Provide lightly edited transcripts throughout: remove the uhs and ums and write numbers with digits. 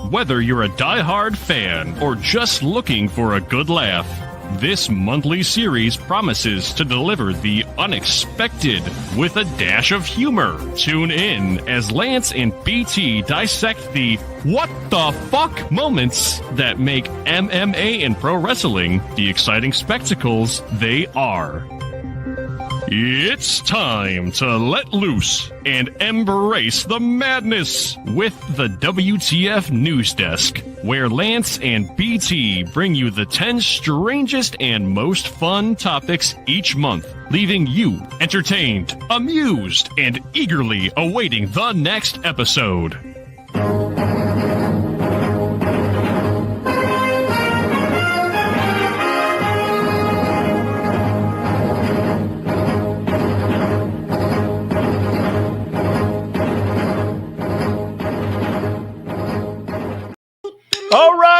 Whether you're a die-hard fan or just looking for a good laugh, this monthly series promises to deliver the unexpected with a dash of humor. Tune in as Lance and BT dissect the what the fuck moments that make MMA and pro wrestling the exciting spectacles they are. It's time to let loose and embrace the madness with the WTF News Desk, where Lance and BT bring you the 10 strangest and most fun topics each month, leaving you entertained, amused, and eagerly awaiting the next episode. All right.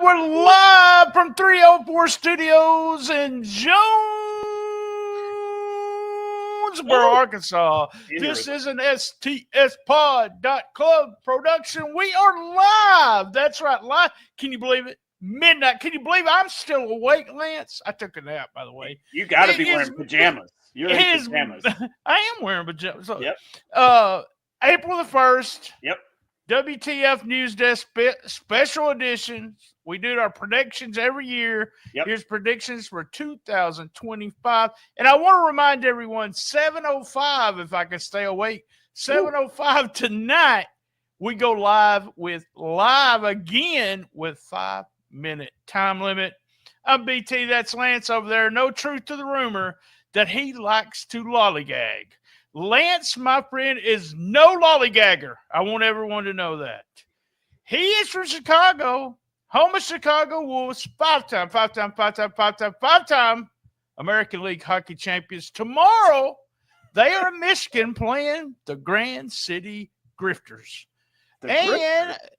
We're live from 304 Studios in Jonesboro, Arkansas. This is an STSpod.club production. We are live. That's right, live. Can you believe it? Midnight. Can you believe it? I'm still awake, Lance. I took a nap, by the way. You got to be wearing pajamas. You're in pajamas. I am wearing pajamas. So, yep. April the 1st. Yep. WTF News Desk special edition. We do our predictions every year. Yep. Here's predictions for 2025. And I want to remind everyone, 7:05, if I can stay awake, 7:05 tonight, we go live again with 5-minute time limit. I'm BT, that's Lance over there. No truth to the rumor that he likes to lollygag. Lance, my friend, is no lollygagger. I want everyone to know that. He is from Chicago, home of Chicago Wolves, five-time American League hockey champions. Tomorrow, they are in Michigan playing the Grand City Grifters.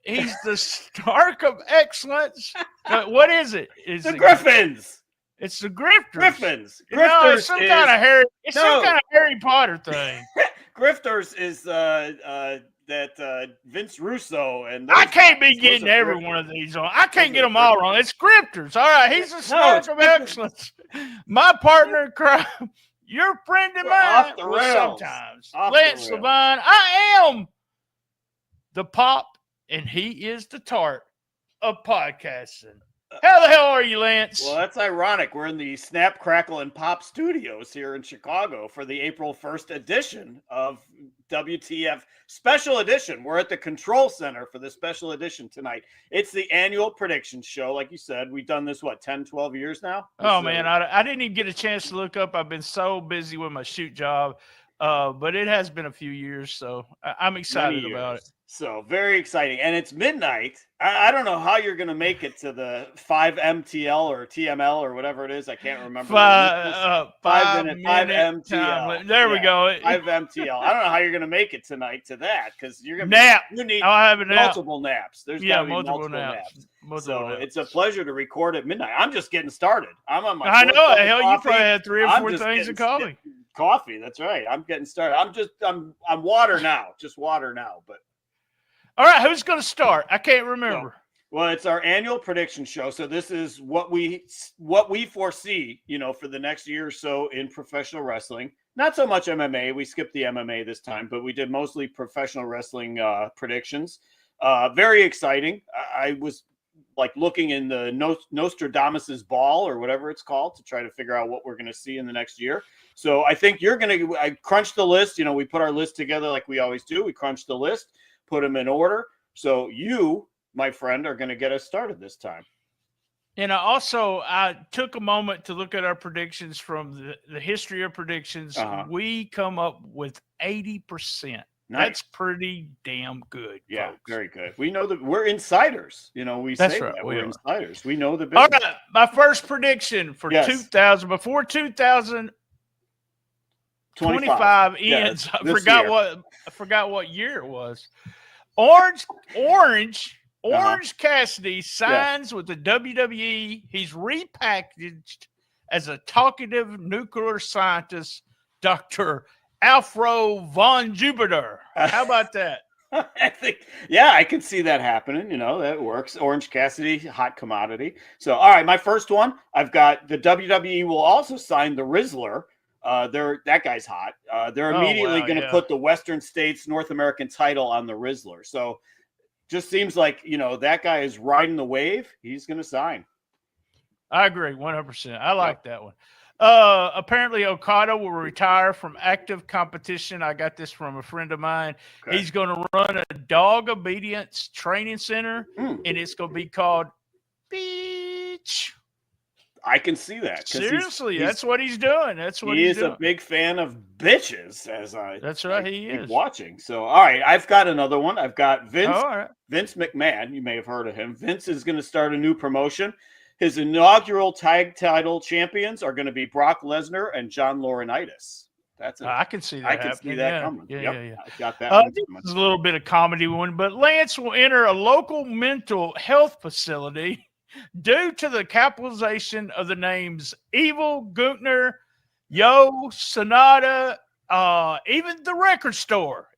He's the Stark of Excellence. What is it? The Griffins. It's the Grifters. Griffins. No, it's some kind of Harry. It's some kind of Harry Potter thing. Grifters is that Vince Russo and I can't be getting every one of these on. I can't get them all wrong. It's Grifters. All right, he's a Stark of Excellence. My partner, your friend of mine. Sometimes Lance Levine. I am the pop, and he is the tart of podcasting. How the hell are you, Lance? Well, that's ironic. We're in the Snap, Crackle, and Pop studios here in Chicago for the April 1st edition of WTF Special Edition. We're at the Control Center for the special edition tonight. It's the annual prediction show. Like you said, we've done this, 10, 12 years now? Man, I didn't even get a chance to look up. I've been so busy with my shoot job, but it has been a few years, so I'm excited about it. So very exciting. And it's midnight. I don't know how you're going to make it to the 5MTL or TML or whatever it is. I can't remember. 5 minute MTL. There we go. 5MTL. I don't know how you're going to make it tonight to that because you're going to nap. You need I'll have a nap. multiple naps. There's got to be multiple naps. It's a pleasure to record at midnight. I'm just getting started. I'm on my I know. Hell, you probably had 3 or 4 things of coffee. Coffee. That's right. I'm getting started. I'm water now. Just water now. But all right, who's going to start? I can't remember. Well, it's our annual prediction show. So this is what we foresee, for the next year or so in professional wrestling. Not so much MMA. We skipped the MMA this time, but we did mostly professional wrestling predictions. Very exciting. I was looking in the Nostradamus's ball or whatever it's called to try to figure out what we're going to see in the next year. So I think I crunched the list. We put our list together like we always do. We crunched the list, put them in order. So you, my friend, are going to get us started this time. And I took a moment to look at our predictions from the history of predictions. We come up with 80%. Nice. That's pretty damn good. Yeah, folks. Very good. We know that we're insiders. We're insiders. We know the business. All right, my first prediction for 2000, before 2025 ends. I forgot what year it was. Orange Cassidy signs with the WWE. He's repackaged as a talkative nuclear scientist, Dr. Alfred von Jupiter. How about that? I think, yeah, I can see that happening. That works. Orange Cassidy, hot commodity. So, all right, my first one, I've got the WWE will also sign the Rizzler. That guy's hot. They're immediately going to put the Western States North American title on the Rizzler. So, just seems like that guy is riding the wave. He's going to sign. I agree 100%. I like that one. Apparently Okada will retire from active competition. I got this from a friend of mine. Okay. He's going to run a dog obedience training center, and it's going to be called Beach. I can see that. Seriously, that's what he's doing. That's what he's doing. A big fan of bitches, That's right, he is watching. So, all right, I've got another one. I've got Vince McMahon. You may have heard of him. Vince is going to start a new promotion. His inaugural tag title champions are going to be Brock Lesnar and John Laurinaitis. I can see that. I can see that coming. Yeah. I got that. This is a little bit of comedy one, but Lance will enter a local mental health facility due to the capitalization of the names Evil, Gunther, Yo, Sonata, even the record store.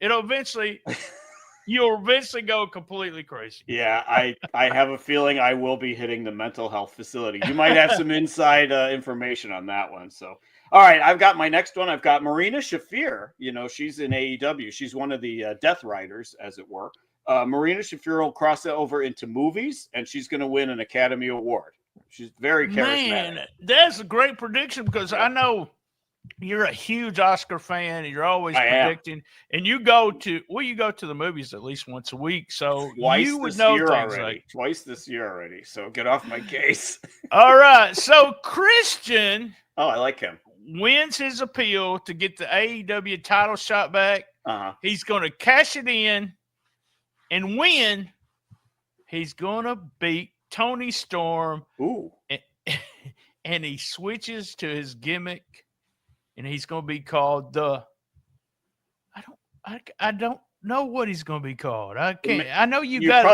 You'll eventually go completely crazy. Yeah, I have a feeling I will be hitting the mental health facility. You might have some inside information on that one. So, all right, I've got my next one. I've got Marina Shafir. She's in AEW. She's one of the Death Riders, as it were. Marina Shafir will cross over into movies, and she's going to win an Academy Award. She's very charismatic. Man, that's a great prediction because I know you're a huge Oscar fan, and you're always predicting. And you go to the movies at least once a week, so you would know things already. Twice this year already. So get off my case. All right, so Christian. Oh, I like him. Wins his appeal to get the AEW title shot back. He's going to cash it in and win. He's going to beat Tony Storm. Ooh. And he switches to his gimmick. And he's going to be called I don't know what he's going to be called. I can't. I know you got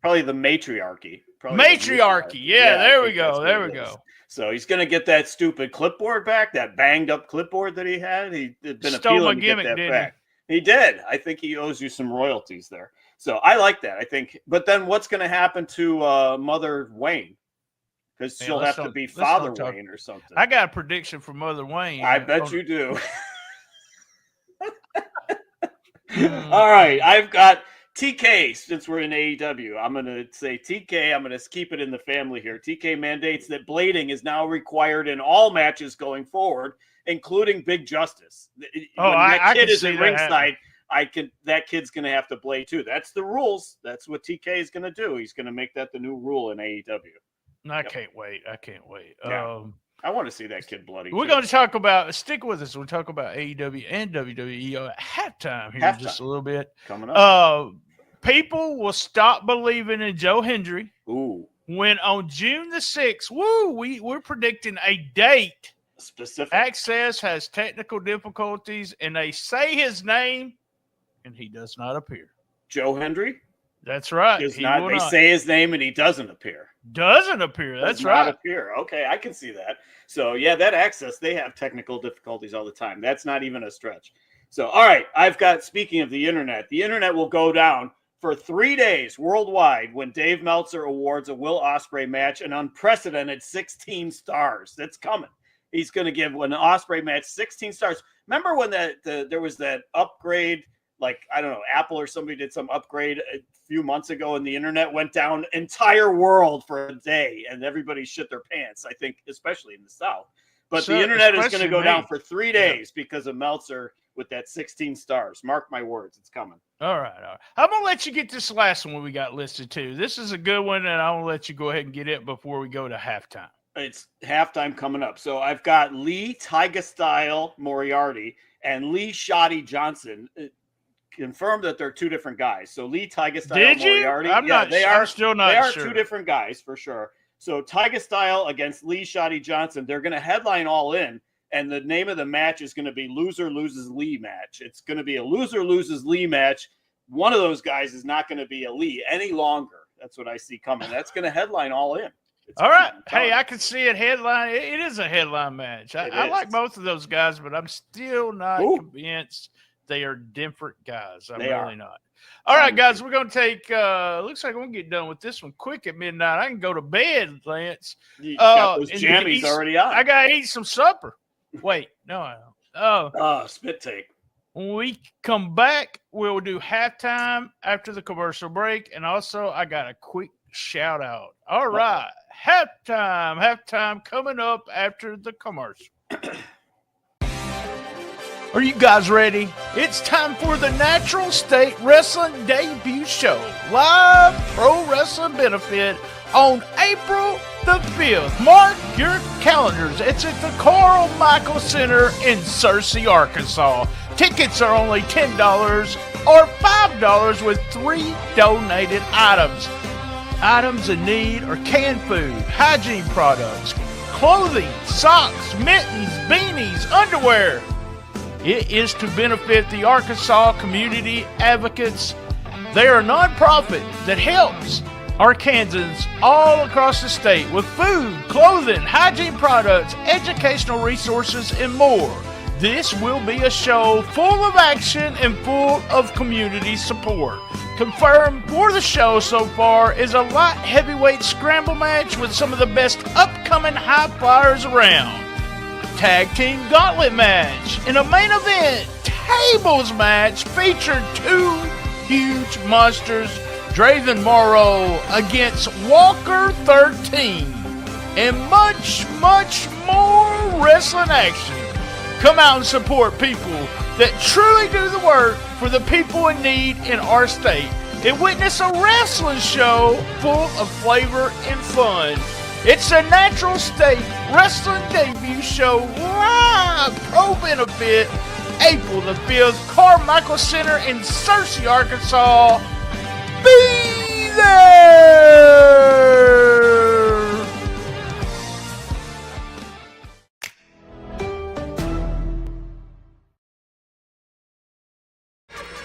probably the matriarchy. Matriarchy. Yeah, there we go. There we go. So he's going to get that stupid clipboard back, that banged up clipboard that he had. He'd been appealing to get that back. He did. I think he owes you some royalties there. So I like that. I think. But then what's going to happen to Mother Wayne? Because she'll have to be Father Wayne or something. I got a prediction for Mother Wayne. I bet you do. All right. I've got TK, since we're in AEW. I'm going to say TK. I'm going to keep it in the family here. TK mandates that blading is now required in all matches going forward, including Big Justice. When that kid is in ringside, that kid's going to have to blade too. That's the rules. That's what TK is going to do. He's going to make that the new rule in AEW. I can't wait. Yeah. I want to see that kid bloody. We're going to talk about, stick with us. We'll talk about AEW and WWE at halftime here in just a little bit. Coming up. People will stop believing in Joe Hendry. Ooh. When on June the 6th, we're predicting a date. Specific. Access has technical difficulties, and they say his name, and he does not appear. Joe Hendry? That's right. They say his name and he doesn't appear. Doesn't appear. That's right. Does not appear. Okay, I can see that. So, yeah, that access, they have technical difficulties all the time. That's not even a stretch. So, all right, speaking of the internet will go down for 3 days worldwide when Dave Meltzer awards a Will Ospreay match an unprecedented 16 stars. That's coming. He's going to give an Ospreay match 16 stars. Remember when there was that upgrade, like, I don't know, Apple or somebody did some upgrade a few months ago and the internet went down entire world for a day and everybody shit their pants, I think, especially in the South. But the internet is going to go down for 3 days because of Meltzer with that 16 stars. Mark my words, it's coming. All right. I'm going to let you get this last one we got listed too. This is a good one, and I want to let you go ahead and get it before we go to halftime. It's halftime coming up. So I've got Lee Tyga Style Moriarty and Lee Shoddy Johnson. Confirmed that they're two different guys. So Lee Tyga Style Moriarty. They are two different guys for sure. So Tyga Style against Lee Shoddy Johnson. They're going to headline All In, and the name of the match is going to be Loser Loses Lee match. It's going to be a Loser Loses Lee match. One of those guys is not going to be a Lee any longer. That's what I see coming. That's going to headline All In. All right. Hey, I can see it headline. It is a headline match. I like both of those guys, but I'm still not convinced They are different guys. I'm They really are. not. All right, guys, we're going to take, looks like we're going to get done with this one quick at midnight. I can go to bed, Lance. You got those and jammies already on. I got to eat some supper. Wait, no, I don't. Spit take. When we come back, we'll do halftime after the commercial break. And also, I got a quick shout out. All right. Halftime coming up after the commercial. Are you guys ready? It's time for the Natural State Wrestling Debut Show. Live pro wrestling benefit on April the 5th. Mark your calendars. It's at the Carl Michael Center in Searcy, Arkansas. Tickets are only $10 or $5 with 3 donated items. Items in need are canned food, hygiene products, clothing, socks, mittens, beanies, underwear. It is to benefit the Arkansas Community Advocates. They are a nonprofit that helps Arkansans all across the state with food, clothing, hygiene products, educational resources, and more. This will be a show full of action and full of community support. Confirmed for the show so far is a light heavyweight scramble match with some of the best upcoming high flyers around. Tag team gauntlet match. In a main event tables match featured 2 huge monsters, Draven Morrow against Walker 13, and much, much more wrestling action. Come out and support people that truly do the work for the people in need in our state, and witness a wrestling show full of flavor and fun. It's a Natural State Wrestling Debut Show live pro benefit, April the 5th, Carmichael Center in Searcy, Arkansas. Be there!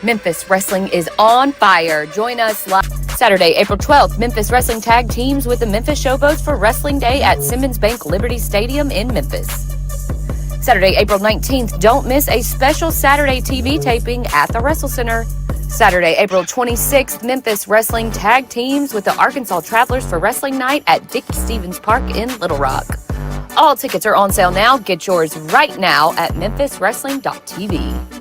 Memphis Wrestling is on fire. Join us live Saturday, April 12th. Memphis Wrestling tag teams with the Memphis Showboats for Wrestling Day at Simmons Bank Liberty Stadium in Memphis. Saturday, April 19th. Don't miss a special Saturday TV taping at the Wrestle Center. Saturday, April 26th. Memphis Wrestling tag teams with the Arkansas Travelers for Wrestling Night at Dick Stevens Park in Little Rock. All tickets are on sale now. Get yours right now at memphiswrestling.tv.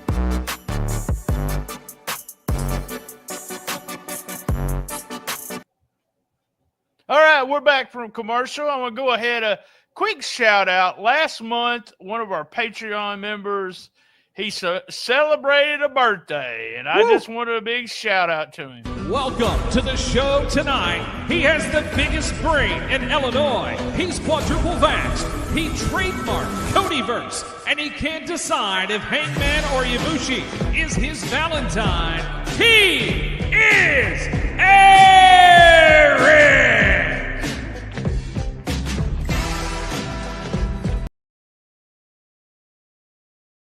All right, we're back from commercial. I'm going to go ahead, a quick shout out. Last month, one of our Patreon members, he celebrated a birthday, and I just wanted a big shout out to him. Welcome to the show tonight. He has the biggest brain in Illinois. He's quadruple vaxxed. He trademarked Codyverse, and he can't decide if Hangman or Ibushi is his Valentine. He is Eric!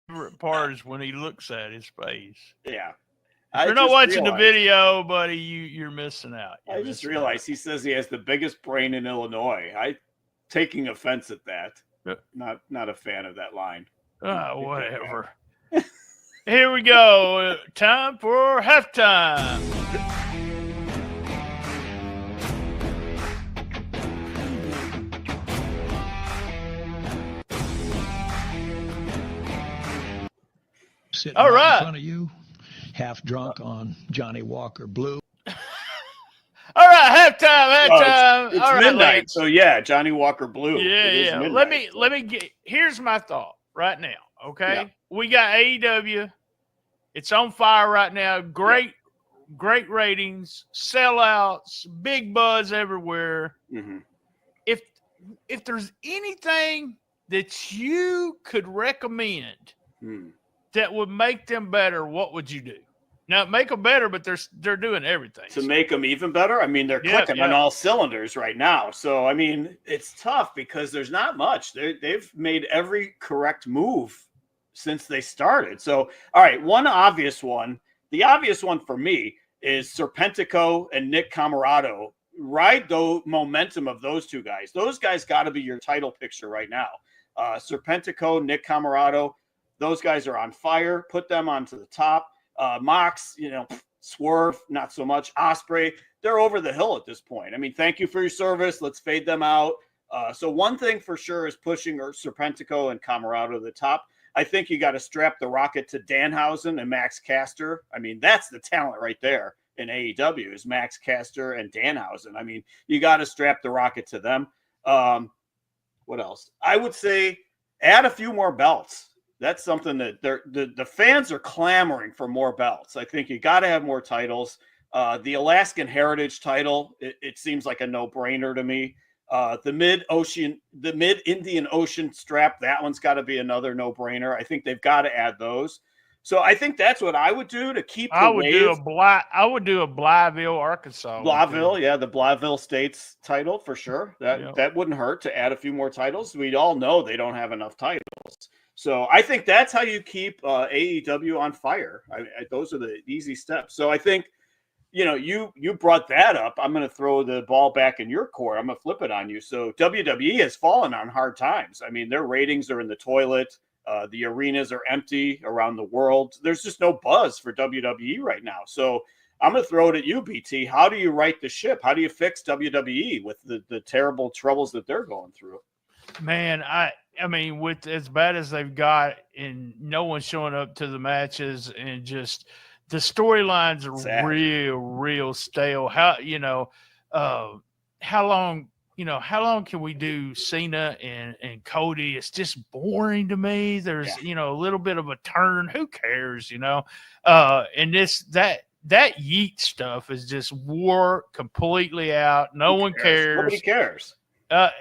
Favorite part is when he looks at his face. Yeah. You're not watching the video, buddy. You're missing out. I just realized he says he has the biggest brain in Illinois. I taking offense at that. Not a fan of that line. Oh, whatever. Here we go. Time for halftime. Sitting All right. in front of you, half drunk on Johnny Walker Blue. All right, halftime. It's All right, midnight, Lance. so yeah, Johnny Walker Blue. Yeah. Let me get. Here's my thought right now. Okay, Yeah. We got AEW. It's on fire right now. Great ratings, sellouts, big buzz everywhere. Mm-hmm. If there's anything that you could recommend that would make them better, what would you do? Now, make them better, but they're doing everything. To make them even better? I mean, they're clicking on all cylinders right now. So, I mean, it's tough because there's not much. They've made every correct move since they started. So, all right, one obvious one. The obvious one for me is Serpentico and Nick Camarado. Ride the momentum of those two guys. Those guys got to be your title picture right now. Serpentico, Nick Camarado. Those guys are on fire. Put them onto the top. Mox, Swerve, not so much. Osprey, they're over the hill at this point. I mean, thank you for your service. Let's fade them out. So one thing for sure is pushing Serpentico and Camarado to the top. I think you got to strap the rocket to Danhausen and Max Caster. I mean, that's the talent right there in AEW is Max Caster and Danhausen. I mean, you got to strap the rocket to them. What else? I would say add a few more belts. That's something that the fans are clamoring for more belts. I think you got to have more titles. The Alaskan Heritage title, it seems like a no-brainer to me. The Mid-Indian Ocean strap, that one's got to be another no-brainer. I think they've got to add those. So I think that's what I would do to keep I would do a Blytheville, Arkansas. Blytheville, yeah, the Blytheville States title for sure. That wouldn't hurt to add a few more titles. We all know they don't have enough titles. So I think that's how you keep AEW on fire. Those are the easy steps. So I think, you brought that up. I'm going to throw the ball back in your court. I'm going to flip it on you. So WWE has fallen on hard times. I mean, their ratings are in the toilet. The arenas are empty around the world. There's just no buzz for WWE right now. So I'm going to throw it at you, BT. How do you right the ship? How do you fix WWE with the terrible troubles that they're going through? Man, I mean, with as bad as they've got and no one showing up to the matches and just the storylines are Sad. real stale. How long can we do Cena and Cody? It's just boring to me. There's, a little bit of a turn. Who cares, and that Yeet stuff is just wore completely out. No one cares. Nobody cares.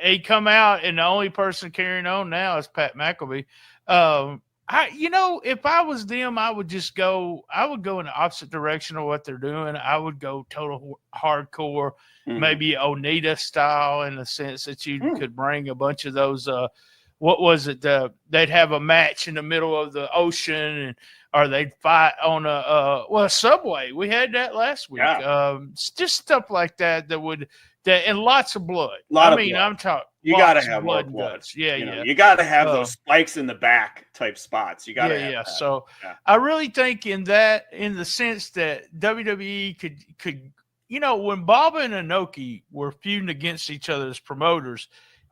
He come out, and the only person carrying on now is Pat McAfee. If I was them, I would go in the opposite direction of what they're doing. I would go total hardcore, maybe Onita style, in the sense that you could bring a bunch of those. What was it? They'd have a match in the middle of the ocean, or they'd fight on a subway. We had that last week. Yeah. Just stuff like that and lots of blood. Blood. I'm talking. You got to have more blood. Yeah, You got to have those spikes in the back type spots. You got to have that. So I really think in the sense that WWE could when Baba and Inoki were feuding against each other as promoters,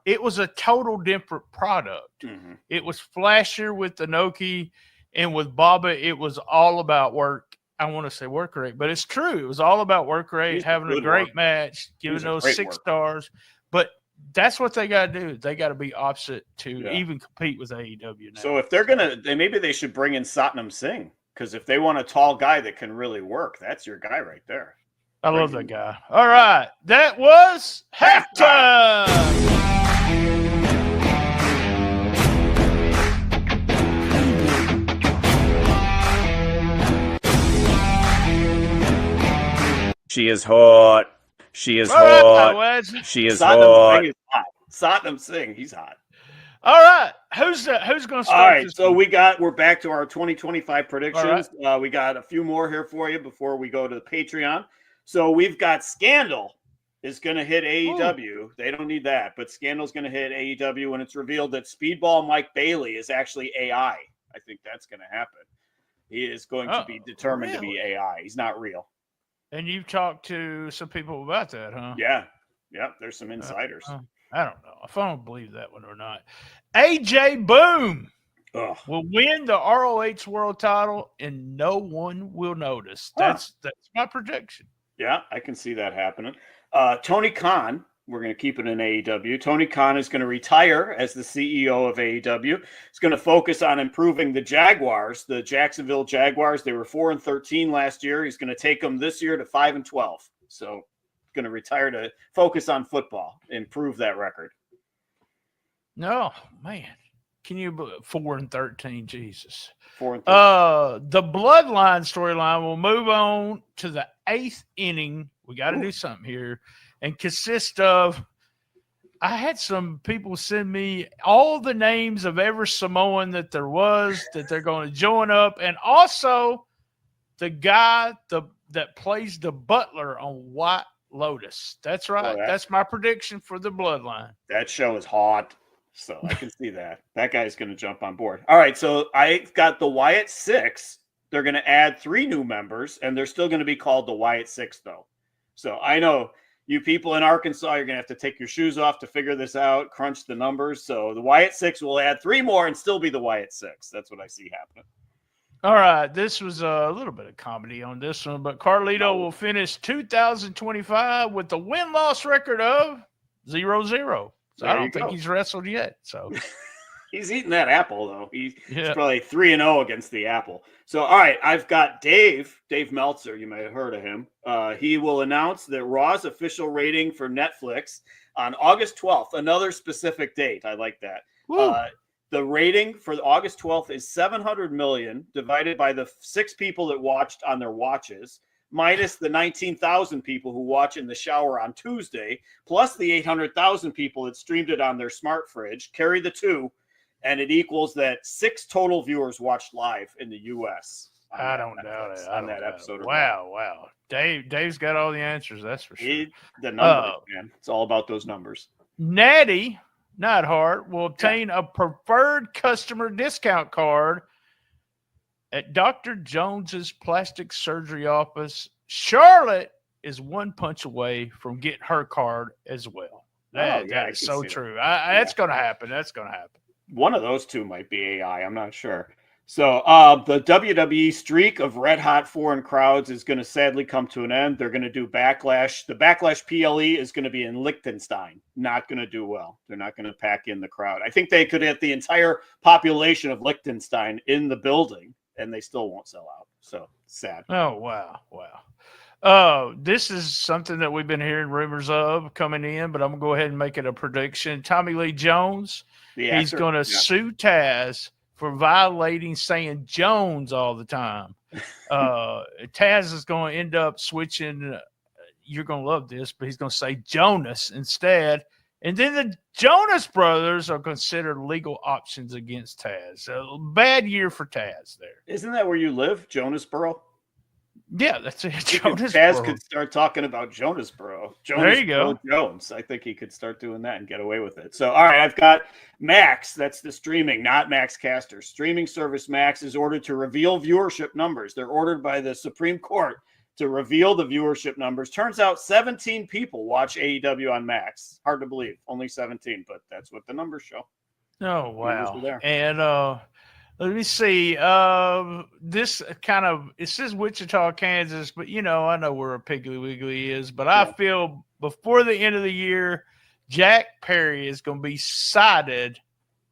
it was a total different product. Mm-hmm. It was flashier with Inoki, and with Baba, it was all about work. I want to say work rate, but it's true. It was all about work rate, having a great match, giving those 6 stars. But that's what they got to do. They got to be opposite to even compete with AEW now. So if they're maybe they should bring in Satnam Singh, because if they want a tall guy that can really work, that's your guy right there. I love that guy. All right, that was halftime. She is hot. She is hot. Right, she is hot. Satnam Singh, he's hot. All right, who's going to start? All right, so we're back to our 2025 predictions. Right. We got a few more here for you before we go to the Patreon. So we've got Scandal is going to hit AEW. Ooh. They don't need that, but Scandal's going to hit AEW when it's revealed that Speedball Mike Bailey is actually AI. I think that's going to happen. He is going to be determined to be AI. He's not real. And you've talked to some people about that, huh? Yeah. There's some insiders. I don't know if I don't believe that one or not. AJ Boom will win the ROH World Title, and no one will notice. That's my prediction. Yeah, I can see that happening. Tony Khan, we're going to keep it in AEW. Tony Khan is going to retire as the CEO of AEW. He's going to focus on improving the Jaguars, the Jacksonville Jaguars. They were 4-13 last year. He's going to take them this year to 5-12. So going to retire to focus on football, improve that record. No, man. Can you 4-13? Jesus. 4-13. The Bloodline storyline will move on to the 8th inning. We got to do something here, and consist of. I had some people send me all the names of every Samoan that there was that they're going to join up, and also the guy that plays the butler on White Lotus. That's right. That's my prediction for the Bloodline. That show is hot. So I can see that. That guy's going to jump on board. All right, so I've got the Wyatt Six. They're going to add 3 new members, and they're still going to be called the Wyatt Six, though. So I know you people in Arkansas, you're going to have to take your shoes off to figure this out, crunch the numbers. So the Wyatt Six will add 3 more and still be the Wyatt Six. That's what I see happening. All right, this was a little bit of comedy on this one, but Carlito will finish 2025 with the win-loss record of 0-0. So I don't think he's wrestled yet. So he's eating that apple, though. He's probably 3-0 against the apple. So, all right, I've got Dave Meltzer. You may have heard of him. He will announce that Raw's official rating for Netflix on August 12th, another specific date. I like that. The rating for August 12th is 700 million divided by the 6 people that watched on their watches, minus the 19,000 people who watch in the shower on Tuesday, plus the 800,000 people that streamed it on their smart fridge. Carry the 2, and it equals that 6 total viewers watched live in the U.S. I don't doubt it. On that episode. Wow. Dave's got all the answers. That's for sure. The numbers, man. It's all about those numbers. Natty Neidhart will obtain a preferred customer discount card at Dr. Jones's plastic surgery office. Charlotte is 1 punch away from getting her card as well. That is so true. That's going to happen. That's going to happen. One of those 2 might be AI. I'm not sure. So the WWE streak of red hot foreign crowds is going to sadly come to an end. They're going to do Backlash. The Backlash PLE is going to be in Liechtenstein. Not going to do well. They're not going to pack in the crowd. I think they could get the entire population of Liechtenstein in the building, and they still won't sell out. So sad. Oh, wow. This is something that we've been hearing rumors of coming in, but I'm going to go ahead and make it a prediction. Tommy Lee Jones, he's going to sue Taz for violating saying Jones all the time. Taz is going to end up switching. You're going to love this, but he's going to say Jonas instead. And then the Jonas Brothers are considered legal options against Taz. A bad year for Taz there. Isn't that where you live, Jonesboro? Yeah, that's it. Taz could start talking about Jonesboro. There you go. Jones. I think he could start doing that and get away with it. So, all right, I've got Max. That's the streaming, not Max Caster. Streaming service Max is ordered to reveal viewership numbers. They're ordered by the Supreme Court to reveal the viewership numbers. Turns out 17 people watch AEW on Max. Hard to believe. Only 17, but that's what the numbers show. Oh, wow. And let me see. It says Wichita, Kansas, but I know where a Piggly Wiggly is. But I feel before the end of the year, Jack Perry is going to be cited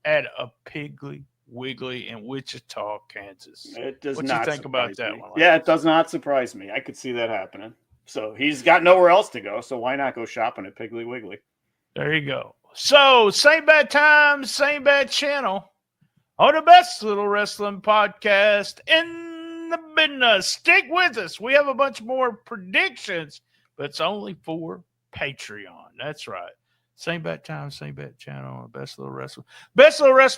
at a Piggly Wiggly in Wichita, Kansas. It does what not. What do you think about that one? It does not surprise me. I could see that happening. So he's got nowhere else to go. So why not go shopping at Piggly Wiggly? There you go. So same bad time, same bad channel. On the best little wrestling podcast in the business. Stick with us. We have a bunch more predictions, but it's only for Patreon. That's right. Same bad time, same bad channel on the best little wrestling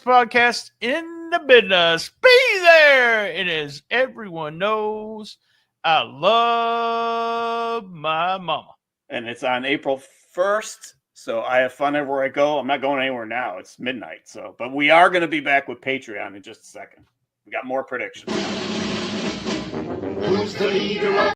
podcast in the business. Be there. It is. Everyone knows I love my mama. And it's on April 1st. So I have fun everywhere I go. I'm not going anywhere now. It's midnight. But we are going to be back with Patreon in just a second. We got more predictions. Who's the leader of